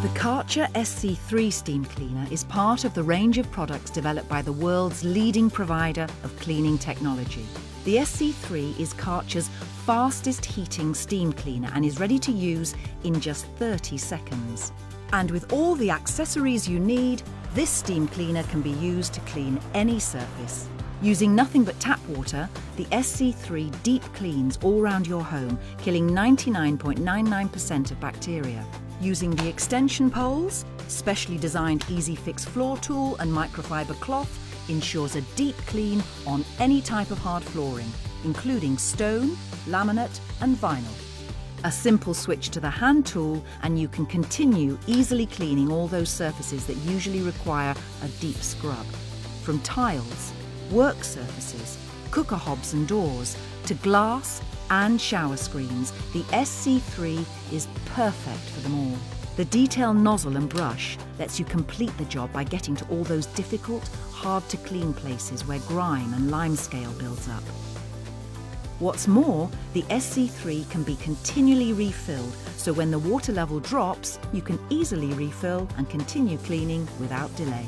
The Kärcher SC3 steam cleaner is part of the range of products developed by the world's leading provider of cleaning technology. The SC3 is Kärcher's fastest heating steam cleaner and is ready to use in just 30 seconds. And with all the accessories you need, this steam cleaner can be used to clean any surface. Using nothing but tap water, the SC3 deep cleans all around your home, killing 99.99% of bacteria. Using the extension poles, specially designed EasyFix floor tool and microfiber cloth ensures a deep clean on any type of hard flooring, including stone, laminate and vinyl. A simple switch to the hand tool and you can continue easily cleaning all those surfaces that usually require a deep scrub. From tiles, work surfaces, cooker hobs and doors, to glass and shower screens, the SC3 is perfect for them all. The detail nozzle and brush lets you complete the job by getting to all those difficult, hard-to-clean places where grime and limescale builds up. What's more, the SC3 can be continually refilled, so when the water level drops, you can easily refill and continue cleaning without delay.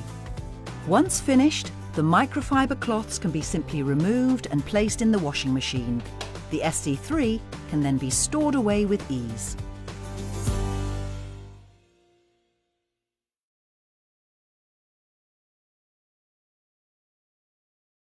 Once finished, the microfiber cloths can be simply removed and placed in the washing machine. The SC3 can then be stored away with ease.